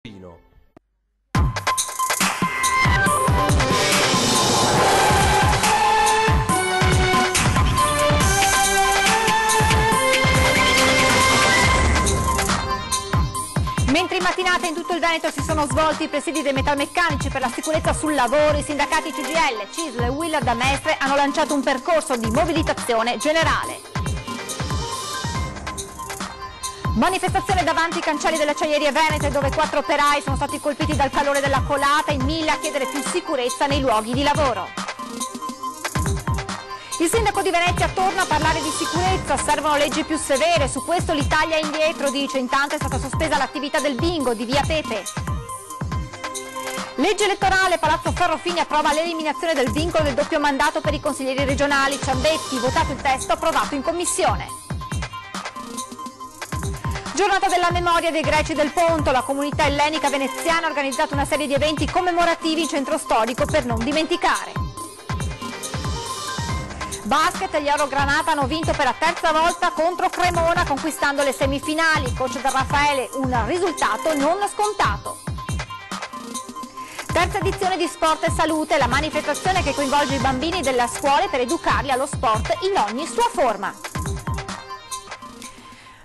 Mentre in mattinata in tutto il Veneto si sono svolti i presidi dei metalmeccanici per la sicurezza sul lavoro, i sindacati CGIL, CISL e UIL da Mestre hanno lanciato un percorso di mobilitazione generale. Manifestazione davanti ai cancelli delle acciaierie venete, dove 4 operai sono stati colpiti dal calore della colata, in 1000 a chiedere più sicurezza nei luoghi di lavoro. Il sindaco di Venezia torna a parlare di sicurezza, servono leggi più severe, su questo l'Italia è indietro, dice, intanto è stata sospesa l'attività del bingo di Via Tete. Legge elettorale, Palazzo Ferrofini approva l'eliminazione del vincolo del doppio mandato per i consiglieri regionali, Ciambetti, votato il testo approvato in commissione. Giornata della memoria dei greci del Ponto, la comunità ellenica veneziana ha organizzato una serie di eventi commemorativi in centro storico per non dimenticare. Basket, gli Aurogranata hanno vinto per la terza volta contro Cremona, conquistando le semifinali. Coach da Raffaele, un risultato non scontato. Terza edizione di Sport e Salute, la manifestazione che coinvolge i bambini delle scuole per educarli allo sport in ogni sua forma.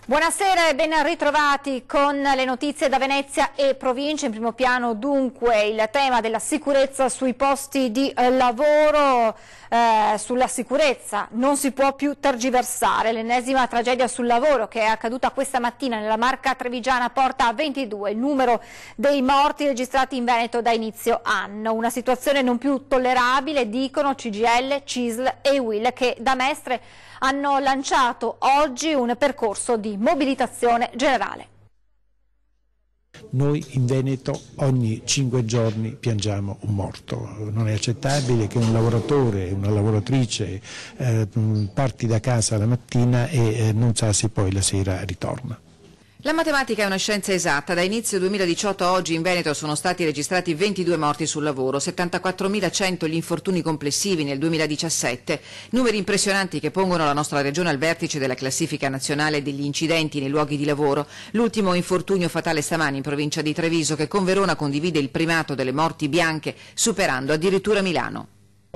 Buonasera e ben ritrovati con le notizie da Venezia e provincia. In primo piano dunque il tema della sicurezza sui posti di lavoro. Sulla sicurezza non si può più tergiversare, l'ennesima tragedia sul lavoro che è accaduta questa mattina nella Marca Trevigiana porta a 22 il numero dei morti registrati in Veneto da inizio anno, una situazione non più tollerabile, dicono CGIL, CISL e UIL, che da Mestre hanno lanciato oggi un percorso di mobilitazione generale. Noi in Veneto ogni 5 giorni piangiamo un morto, non è accettabile che un lavoratore, una lavoratrice parti da casa la mattina e non sa se poi la sera ritorna. La matematica è una scienza esatta. Da inizio 2018 a oggi in Veneto sono stati registrati 22 morti sul lavoro, 74.100 gli infortuni complessivi nel 2017, numeri impressionanti che pongono la nostra regione al vertice della classifica nazionale degli incidenti nei luoghi di lavoro. L'ultimo infortunio fatale stamani in provincia di Treviso, che con Verona condivide il primato delle morti bianche, superando addirittura Milano.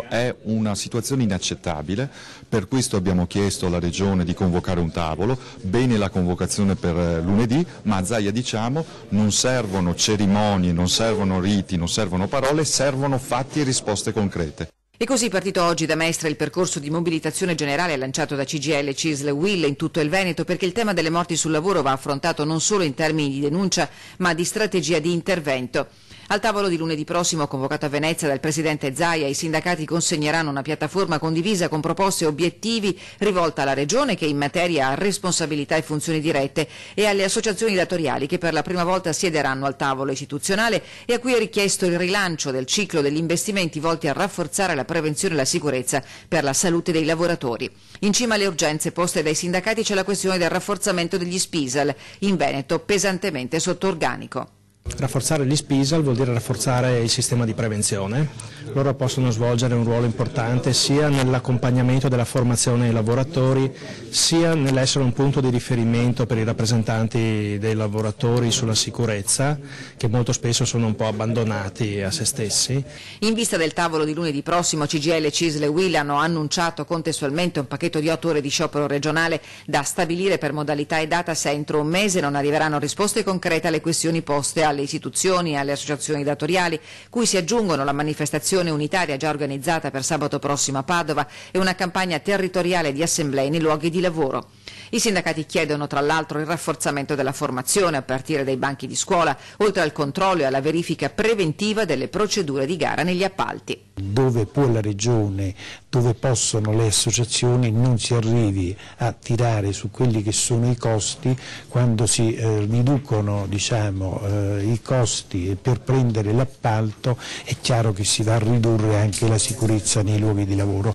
È una situazione inaccettabile, per questo abbiamo chiesto alla Regione di convocare un tavolo, bene la convocazione per lunedì, ma a Zaia diciamo non servono cerimonie, non servono riti, non servono parole, servono fatti e risposte concrete. E così partito oggi da Mestre il percorso di mobilitazione generale lanciato da CGIL, CISL e UIL in tutto il Veneto, perché il tema delle morti sul lavoro va affrontato non solo in termini di denuncia ma di strategia di intervento. Al tavolo di lunedì prossimo, convocato a Venezia dal presidente Zaia, i sindacati consegneranno una piattaforma condivisa con proposte e obiettivi rivolta alla Regione, che in materia ha responsabilità e funzioni dirette, e alle associazioni datoriali che per la prima volta siederanno al tavolo istituzionale e a cui è richiesto il rilancio del ciclo degli investimenti volti a rafforzare la prevenzione e la sicurezza per la salute dei lavoratori. In cima alle urgenze poste dai sindacati c'è la questione del rafforzamento degli SPISAL, in Veneto pesantemente sotto organico. Rafforzare gli SPISAL vuol dire rafforzare il sistema di prevenzione. Loro possono svolgere un ruolo importante sia nell'accompagnamento della formazione dei lavoratori, sia nell'essere un punto di riferimento per i rappresentanti dei lavoratori sulla sicurezza, che molto spesso sono un po' abbandonati a se stessi. In vista del tavolo di lunedì prossimo, CGIL, CISL e UIL hanno annunciato contestualmente un pacchetto di 8 ore di sciopero regionale da stabilire per modalità e data se entro un mese non arriveranno risposte concrete alle questioni poste alle istituzioni e alle associazioni datoriali, cui si aggiungono la manifestazione unitaria già organizzata per sabato prossimo a Padova e una campagna territoriale di assemblee nei luoghi di lavoro. I sindacati chiedono tra l'altro il rafforzamento della formazione a partire dai banchi di scuola, oltre al controllo e alla verifica preventiva delle procedure di gara negli appalti. Dove può la Regione, dove possono le associazioni, non si arrivi a tirare su quelli che sono i costi, quando si riducono i costi per prendere l'appalto è chiaro che si va a ridurre anche la sicurezza nei luoghi di lavoro.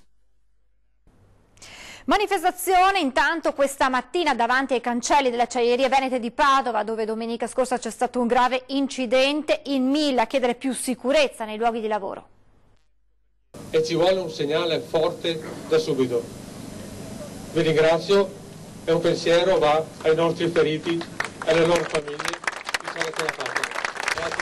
Manifestazione intanto questa mattina davanti ai cancelli delle acciaierie venete di Padova, dove domenica scorsa c'è stato un grave incidente, in 1000 a chiedere più sicurezza nei luoghi di lavoro. E ci vuole un segnale forte da subito. Vi ringrazio e un pensiero va ai nostri feriti e alle loro famiglie. Ci sarà ce la fatta.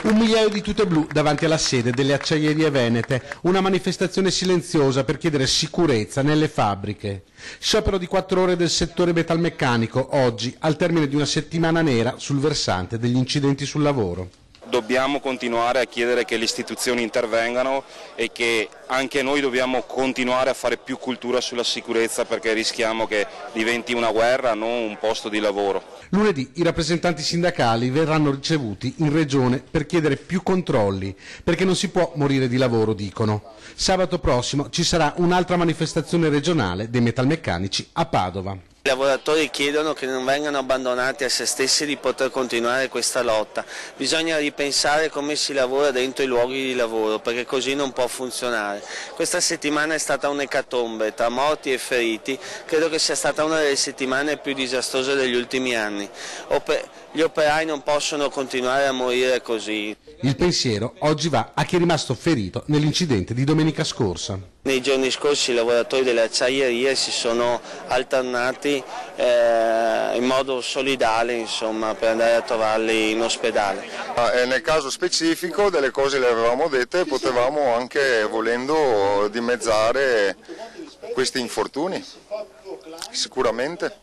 1 migliaio di tute blu davanti alla sede delle acciaierie venete, una manifestazione silenziosa per chiedere sicurezza nelle fabbriche. Sciopero di 4 ore del settore metalmeccanico oggi, al termine di una settimana nera sul versante degli incidenti sul lavoro. Dobbiamo continuare a chiedere che le istituzioni intervengano e che anche noi dobbiamo continuare a fare più cultura sulla sicurezza, perché rischiamo che diventi una guerra, non un posto di lavoro. Lunedì i rappresentanti sindacali verranno ricevuti in regione per chiedere più controlli, perché non si può morire di lavoro, dicono. Sabato prossimo ci sarà un'altra manifestazione regionale dei metalmeccanici a Padova. I lavoratori chiedono che non vengano abbandonati a se stessi, di poter continuare questa lotta. Bisogna ripensare come si lavora dentro i luoghi di lavoro, perché così non può funzionare. Questa settimana è stata un'ecatombe, tra morti e feriti. Credo che sia stata una delle settimane più disastrose degli ultimi anni. Gli operai non possono continuare a morire così. Il pensiero oggi va a chi è rimasto ferito nell'incidente di domenica scorsa. Nei giorni scorsi i lavoratori delle acciaierie si sono alternati in modo solidale, insomma, per andare a trovarli in ospedale. Nel caso specifico delle cose le avevamo dette e potevamo anche, volendo, dimezzare questi infortuni, sicuramente.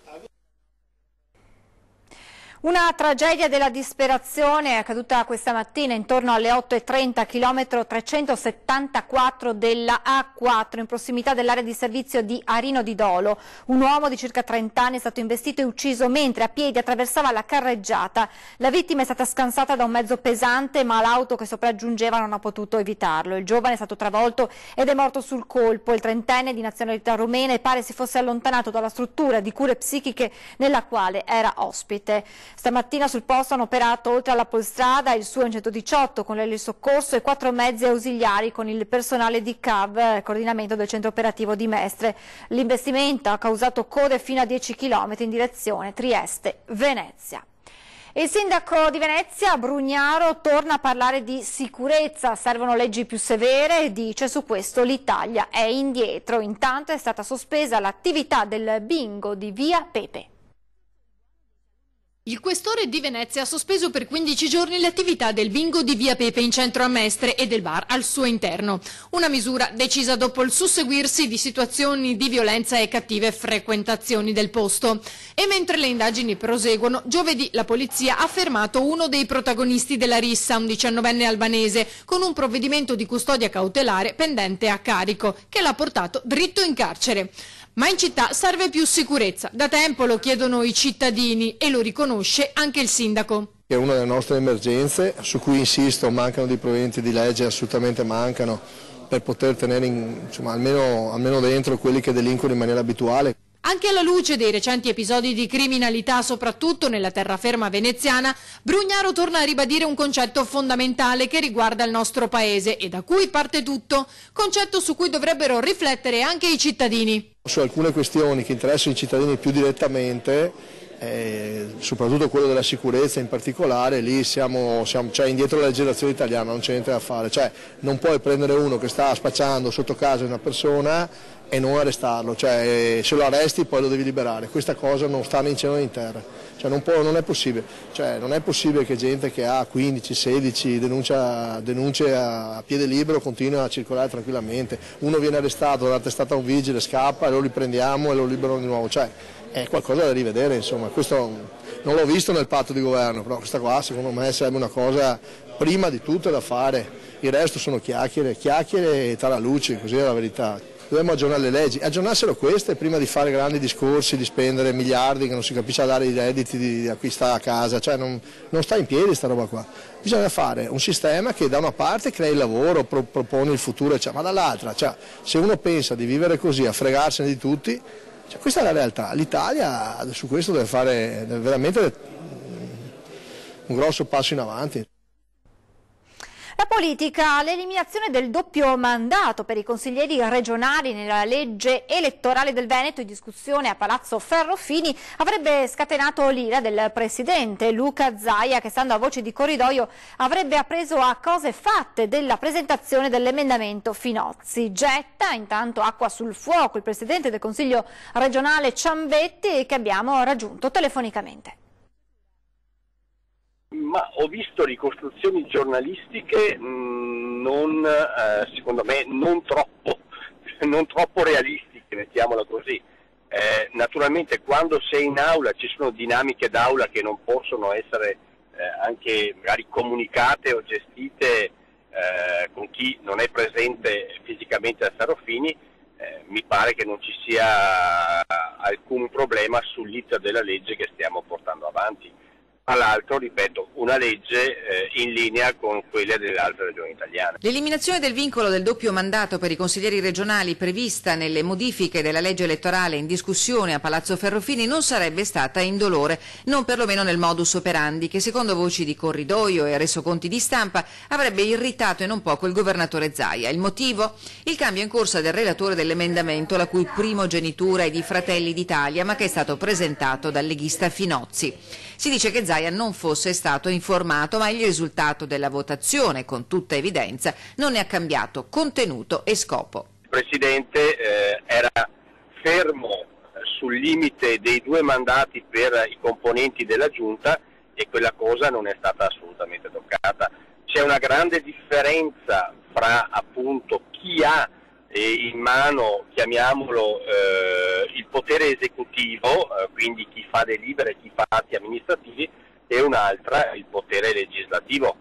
Una tragedia della disperazione è accaduta questa mattina intorno alle 8:30, chilometro 374 della A4, in prossimità dell'area di servizio di Arino di Dolo. Un uomo di circa 30 anni è stato investito e ucciso mentre a piedi attraversava la carreggiata. La vittima è stata scansata da un mezzo pesante, ma l'auto che sopraggiungeva non ha potuto evitarlo. Il giovane è stato travolto ed è morto sul colpo. Il trentenne, di nazionalità rumena, e pare si fosse allontanato dalla struttura di cure psichiche nella quale era ospite. Stamattina sul posto hanno operato, oltre alla Polstrada, il suo 118 con l'elisoccorso e 4 mezzi ausiliari con il personale di CAV, coordinamento del centro operativo di Mestre. L'investimento ha causato code fino a 10 km in direzione Trieste-Venezia. Il sindaco di Venezia, Brugnaro, torna a parlare di sicurezza. Servono leggi più severe e dice: su questo l'Italia è indietro. Intanto è stata sospesa l'attività del bingo di Via Pepe. Il questore di Venezia ha sospeso per 15 giorni l'attività del bingo di Via Pepe in centro a Mestre e del bar al suo interno. Una misura decisa dopo il susseguirsi di situazioni di violenza e cattive frequentazioni del posto. E mentre le indagini proseguono, giovedì la polizia ha fermato uno dei protagonisti della rissa, un 19enne albanese, con un provvedimento di custodia cautelare pendente a carico, che l'ha portato dritto in carcere. Ma in città serve più sicurezza. Da tempo lo chiedono i cittadini e lo riconosce anche il sindaco. È una delle nostre emergenze, su cui insisto, mancano dei provvedimenti di legge, assolutamente mancano, per poter tenere almeno dentro quelli che delinquono in maniera abituale. Anche alla luce dei recenti episodi di criminalità, soprattutto nella terraferma veneziana, Brugnaro torna a ribadire un concetto fondamentale che riguarda il nostro paese e da cui parte tutto, concetto su cui dovrebbero riflettere anche i cittadini. Su alcune questioni che interessano i cittadini più direttamente, soprattutto quello della sicurezza in particolare, lì siamo cioè indietro la legislazione italiana, non c'è niente da fare, cioè non puoi prendere uno che sta spacciando sotto casa una persona e non arrestarlo, cioè se lo arresti poi lo devi liberare. Questa cosa non sta né in cielo né in terra, cioè non è possibile, cioè non è possibile che gente che ha 15, 16 denunce a piede libero continui a circolare tranquillamente. Uno viene arrestato, dà testata a un vigile, scappa e lo riprendiamo e lo liberano di nuovo, cioè è qualcosa da rivedere, insomma. Questo non l'ho visto nel patto di governo, però questa qua secondo me sarebbe una cosa prima di tutto da fare. Il resto sono chiacchiere e taraluci, così è la verità. Dobbiamo aggiornare le leggi, aggiornassero queste prima di fare grandi discorsi, di spendere miliardi che non si capisce a dare i redditi a chi sta a casa, cioè non sta in piedi sta roba qua. Bisogna fare un sistema che da una parte crea il lavoro, propone il futuro, ma dall'altra, cioè, se uno pensa di vivere così, a fregarsene di tutti, cioè, questa è la realtà. L'Italia su questo deve fare veramente un grosso passo in avanti. La politica, l'eliminazione del doppio mandato per i consiglieri regionali nella legge elettorale del Veneto, in discussione a Palazzo Ferrofini, avrebbe scatenato l'ira del presidente Luca Zaia, che, stando a voci di corridoio, avrebbe appreso a cose fatte della presentazione dell'emendamento Finozzi. Getta intanto acqua sul fuoco il presidente del Consiglio regionale Ciambetti, che abbiamo raggiunto telefonicamente. Ma ho visto ricostruzioni giornalistiche secondo me non troppo realistiche, mettiamola così. Naturalmente quando sei in aula ci sono dinamiche d'aula che non possono essere anche magari comunicate o gestite con chi non è presente fisicamente a Serafini. Mi pare che non ci sia alcun problema sull'iter della legge che stiamo portando avanti. Tra l'altro, ripeto, una legge in linea con quelle delle altre regioni italiane. L'eliminazione del vincolo del doppio mandato per i consiglieri regionali prevista nelle modifiche della legge elettorale in discussione a Palazzo Ferrofini non sarebbe stata indolore, non perlomeno nel modus operandi, che secondo voci di corridoio e resoconti di stampa avrebbe irritato e non poco il governatore Zaia. Il motivo? Il cambio in corsa del relatore dell'emendamento, la cui primogenitura è di Fratelli d'Italia, ma che è stato presentato dal leghista Finozzi. Si dice che Zaia non fosse stato informato, ma il risultato della votazione, con tutta evidenza, non ne ha cambiato contenuto e scopo. Il Presidente era fermo sul limite dei 2 mandati per i componenti della Giunta e quella cosa non è stata assolutamente toccata. C'è una grande differenza fra appunto chi ha in mano, chiamiamolo, il potere esecutivo, quindi chi fa delibere, chi fa atti amministrativi, e un'altra il potere legislativo.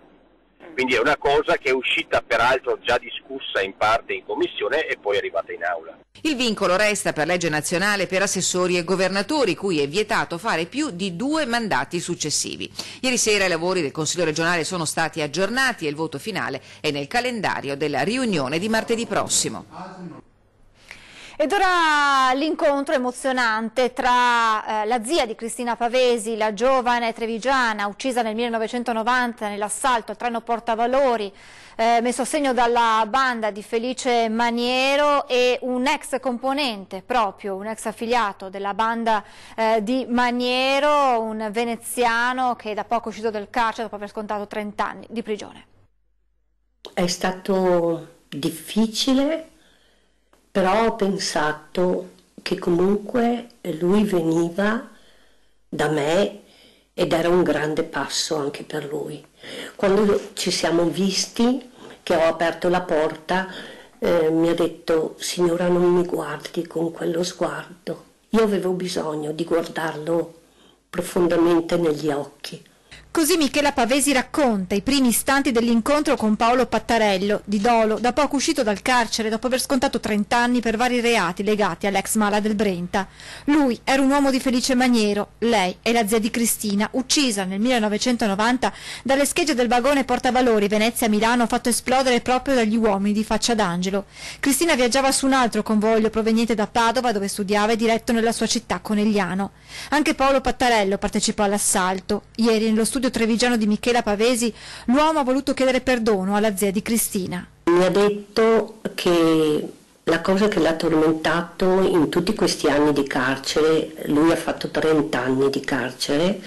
Quindi è una cosa che è uscita peraltro già discussa in parte in commissione e poi è arrivata in aula. Il vincolo resta per legge nazionale per assessori e governatori, cui è vietato fare più di 2 mandati successivi. Ieri sera i lavori del Consiglio regionale sono stati aggiornati e il voto finale è nel calendario della riunione di martedì prossimo. Ed ora l'incontro emozionante tra la zia di Cristina Pavesi, la giovane trevigiana uccisa nel 1990 nell'assalto al treno portavalori messo a segno dalla banda di Felice Maniero, e un ex componente, proprio un ex affiliato della banda di Maniero, un veneziano che da poco è uscito dal carcere dopo aver scontato 30 anni di prigione. È stato difficile, però ho pensato che comunque lui veniva da me ed era un grande passo anche per lui. Quando ci siamo visti, che ho aperto la porta, mi ha detto: signora, non mi guardi con quello sguardo. Io avevo bisogno di guardarlo profondamente negli occhi. Così Michela Pavesi racconta i primi istanti dell'incontro con Paolo Pattarello, di Dolo, da poco uscito dal carcere dopo aver scontato 30 anni per vari reati legati all'ex mala del Brenta. Lui era un uomo di Felice Maniero, lei è la zia di Cristina, uccisa nel 1990 dalle schegge del vagone portavalori Venezia-Milano fatto esplodere proprio dagli uomini di Faccia d'Angelo. Cristina viaggiava su un altro convoglio proveniente da Padova, dove studiava, e diretto nella sua città Conegliano. Anche Paolo Pattarello partecipò all'assalto. Ieri nello studio trevigiano di Michela Pavesi l'uomo ha voluto chiedere perdono alla zia di Cristina. Mi ha detto che la cosa che l'ha tormentato in tutti questi anni di carcere, lui ha fatto 30 anni di carcere,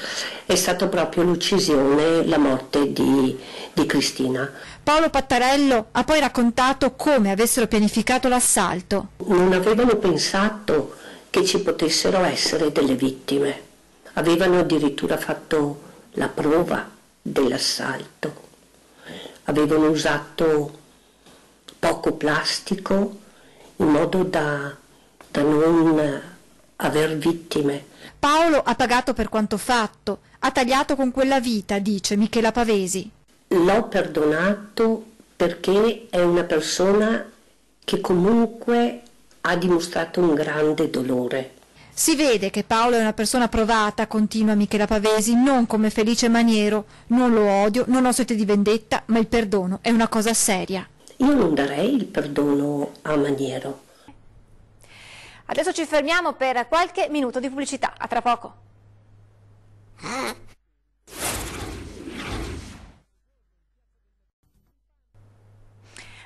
è stato proprio l'uccisione, la morte di Cristina. Paolo Pattarello ha poi raccontato come avessero pianificato l'assalto. Non avevano pensato che ci potessero essere delle vittime, avevano addirittura fatto la prova dell'assalto, avevano usato poco plastico in modo da non aver vittime. Paolo ha pagato per quanto fatto, ha tagliato con quella vita, dice Michela Pavesi. L'ho perdonato perché è una persona che comunque ha dimostrato un grande dolore. Si vede che Paolo è una persona provata, continua Michela Pavesi, non come Felice Maniero. Non lo odio, non ho sete di vendetta, ma il perdono è una cosa seria. Io non darei il perdono a Maniero. Adesso ci fermiamo per qualche minuto di pubblicità. A tra poco.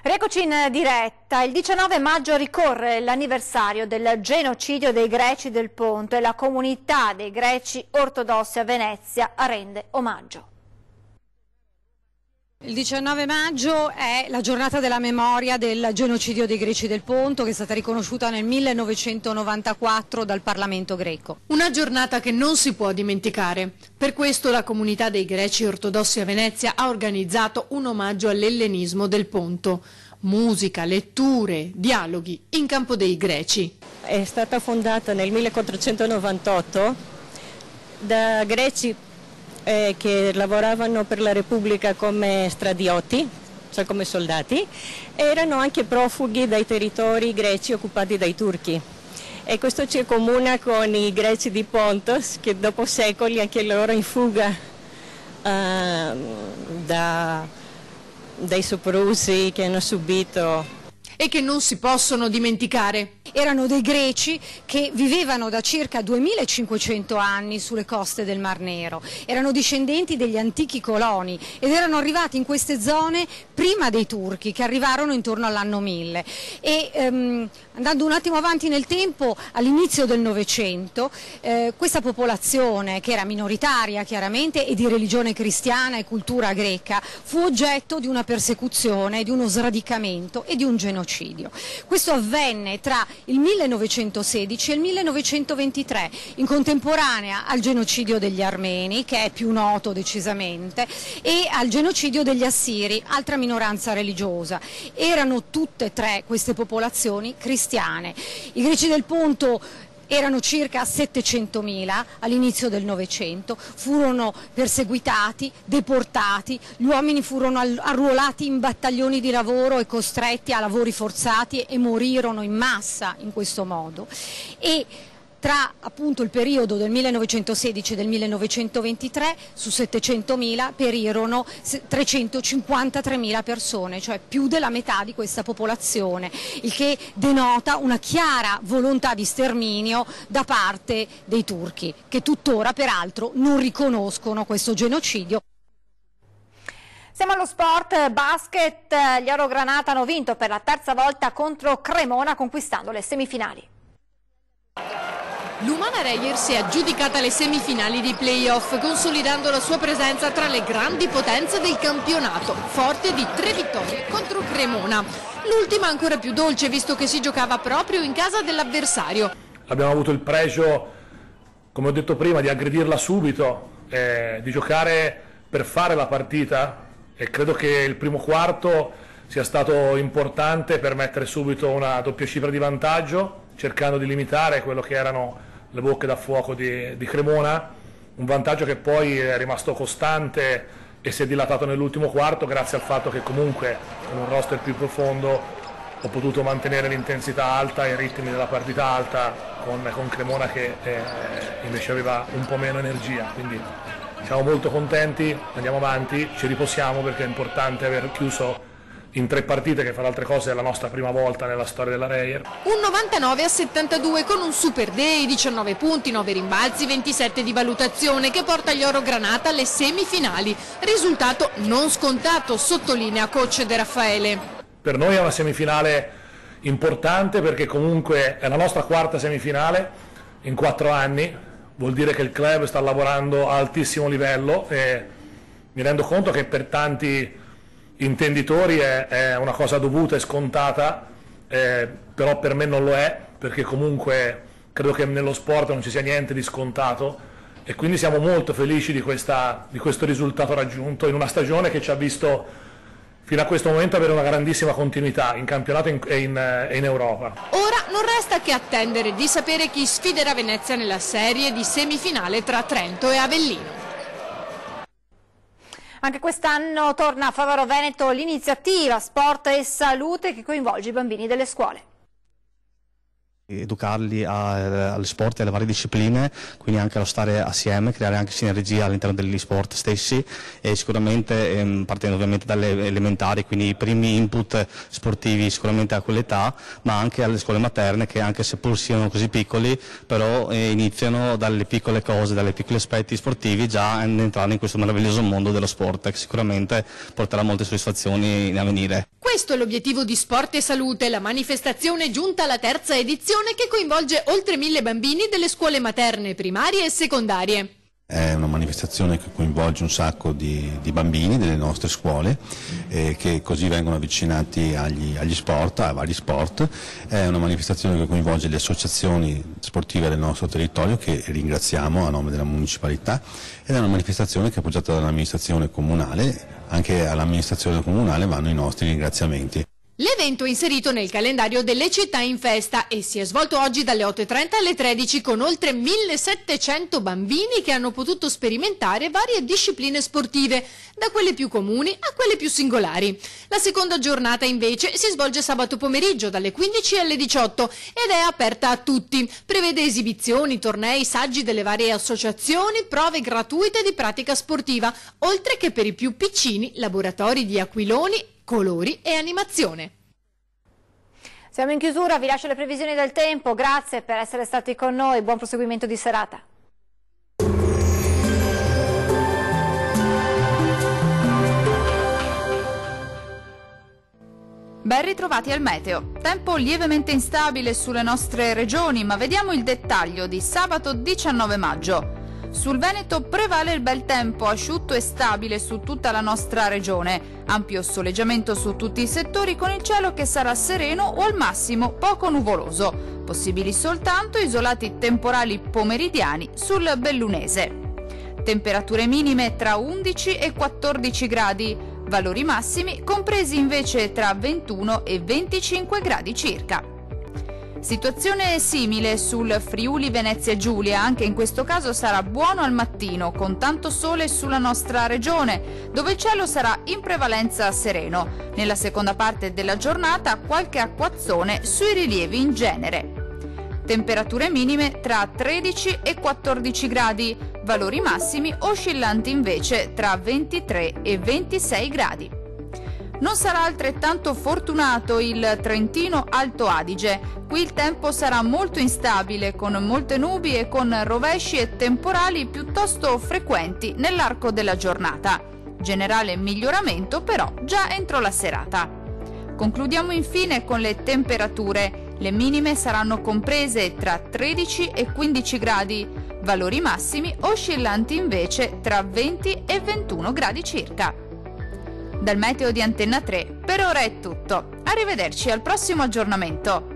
Rieccoci in diretta. Il 19 maggio ricorre l'anniversario del genocidio dei Greci del Ponto e la comunità dei Greci ortodossi a Venezia rende omaggio. Il 19 maggio è la giornata della memoria del genocidio dei Greci del Ponto, che è stata riconosciuta nel 1994 dal Parlamento greco. Una giornata che non si può dimenticare. Per questo la comunità dei greci ortodossi a Venezia ha organizzato un omaggio all'ellenismo del Ponto. Musica, letture, dialoghi in campo dei greci. È stata fondata nel 1498 da greci che lavoravano per la Repubblica come stradiotti, cioè come soldati, erano anche profughi dai territori greci occupati dai turchi. E questo ci accomuna con i greci di Pontos, che dopo secoli anche loro in fuga dai soprusi che hanno subito. E che non si possono dimenticare. Erano dei greci che vivevano da circa 2500 anni sulle coste del Mar Nero, erano discendenti degli antichi coloni ed erano arrivati in queste zone prima dei turchi, che arrivarono intorno all'anno 1000. E andando un attimo avanti nel tempo, all'inizio del Novecento, questa popolazione, che era minoritaria chiaramente e di religione cristiana e cultura greca, fu oggetto di una persecuzione, di uno sradicamento e di un genocidio. Questo avvenne tra il 1916 e il 1923, in contemporanea al genocidio degli armeni, che è più noto decisamente, e al genocidio degli assiri, altra minoranza religiosa. Erano tutte e tre queste popolazioni cristiane. I Greci del Ponto erano circa 700.000 all'inizio del Novecento, furono perseguitati, deportati, gli uomini furono arruolati in battaglioni di lavoro e costretti a lavori forzati e morirono in massa in questo modo. E tra appunto il periodo del 1916 e del 1923 su 700.000 perirono 353.000 persone, cioè più della metà di questa popolazione, il che denota una chiara volontà di sterminio da parte dei turchi, che tuttora peraltro non riconoscono questo genocidio. Siamo allo sport basket, gli Orogranata hanno vinto per la terza volta contro Cremona, conquistando le semifinali. L'Umana Reyer si è aggiudicata le semifinali di play-off, consolidando la sua presenza tra le grandi potenze del campionato, forte di 3 vittorie contro Cremona. L'ultima ancora più dolce, visto che si giocava proprio in casa dell'avversario. Abbiamo avuto il pregio, come ho detto prima, di aggredirla subito, di giocare per fare la partita, e credo che il primo quarto sia stato importante per mettere subito una doppia cifra di vantaggio, cercando di limitare quello che erano le bocche da fuoco di Cremona, un vantaggio che poi è rimasto costante e si è dilatato nell'ultimo quarto grazie al fatto che comunque con un roster più profondo ho potuto mantenere l'intensità alta e i ritmi della partita alta con Cremona che invece aveva un po' meno energia, quindi siamo molto contenti, andiamo avanti, ci riposiamo perché è importante aver chiuso in 3 partite, che fra le altre cose è la nostra prima volta nella storia della Reyer. Un 99-72 con un super day, 19 punti, 9 rimbalzi, 27 di valutazione, che porta gli Orogranata alle semifinali. Risultato non scontato, sottolinea coach De Raffaele. Per noi è una semifinale importante perché comunque è la nostra quarta semifinale in 4 anni, vuol dire che il club sta lavorando a altissimo livello e mi rendo conto che per tanti intenditori è una cosa dovuta e scontata, però per me non lo è, perché comunque credo che nello sport non ci sia niente di scontato e quindi siamo molto felici di questo risultato raggiunto in una stagione che ci ha visto fino a questo momento avere una grandissima continuità in campionato e in Europa. Ora non resta che attendere di sapere chi sfiderà Venezia nella serie di semifinale tra Trento e Avellino. Anche quest'anno torna a Favaro Veneto l'iniziativa Sport e Salute che coinvolge i bambini delle scuole. Educarli al sport e alle varie discipline, quindi anche allo stare assieme, creare anche sinergia all'interno degli sport stessi e sicuramente partendo ovviamente dalle elementari, quindi i primi input sportivi sicuramente a quell'età, ma anche alle scuole materne che anche seppur siano così piccoli però iniziano dalle piccole cose, dalle piccoli aspetti sportivi già ad entrare in questo meraviglioso mondo dello sport che sicuramente porterà molte soddisfazioni in avvenire. Questo è l'obiettivo di Sport e Salute, la manifestazione giunta alla terza edizione che coinvolge oltre 1000 bambini delle scuole materne, primarie e secondarie. È una manifestazione che coinvolge un sacco di bambini delle nostre scuole che così vengono avvicinati agli sport, a vari sport. È una manifestazione che coinvolge le associazioni sportive del nostro territorio, che ringraziamo a nome della municipalità, ed è una manifestazione che è appoggiata dall'amministrazione comunale. Anche all'amministrazione comunale vanno i nostri ringraziamenti. L'evento è inserito nel calendario delle città in festa e si è svolto oggi dalle 8:30 alle 13 con oltre 1700 bambini che hanno potuto sperimentare varie discipline sportive, da quelle più comuni a quelle più singolari. La seconda giornata invece si svolge sabato pomeriggio dalle 15 alle 18 ed è aperta a tutti. Prevede esibizioni, tornei, saggi delle varie associazioni, prove gratuite di pratica sportiva, oltre che per i più piccini laboratori di aquiloni, colori e animazione. Siamo in chiusura, vi lascio le previsioni del tempo, grazie per essere stati con noi, buon proseguimento di serata. Ben ritrovati al meteo. Tempo lievemente instabile sulle nostre regioni, ma vediamo il dettaglio di sabato 19 maggio. Sul Veneto prevale il bel tempo, asciutto e stabile su tutta la nostra regione. Ampio soleggiamento su tutti i settori con il cielo che sarà sereno o al massimo poco nuvoloso. Possibili soltanto isolati temporali pomeridiani sul Bellunese. Temperature minime tra 11 e 14 gradi, valori massimi compresi invece tra 21 e 25 gradi circa. Situazione simile sul Friuli Venezia Giulia, anche in questo caso sarà buono al mattino, con tanto sole sulla nostra regione, dove il cielo sarà in prevalenza sereno. Nella seconda parte della giornata qualche acquazzone sui rilievi in genere. Temperature minime tra 13 e 14 gradi, valori massimi oscillanti invece tra 23 e 26 gradi. Non sarà altrettanto fortunato il Trentino Alto Adige. Qui il tempo sarà molto instabile, con molte nubi e con rovesci e temporali piuttosto frequenti nell'arco della giornata. Generale miglioramento però già entro la serata. Concludiamo infine con le temperature. Le minime saranno comprese tra 13 e 15 gradi, valori massimi oscillanti invece tra 20 e 21 gradi circa. Dal meteo di Antenna 3 per ora è tutto. Arrivederci al prossimo aggiornamento.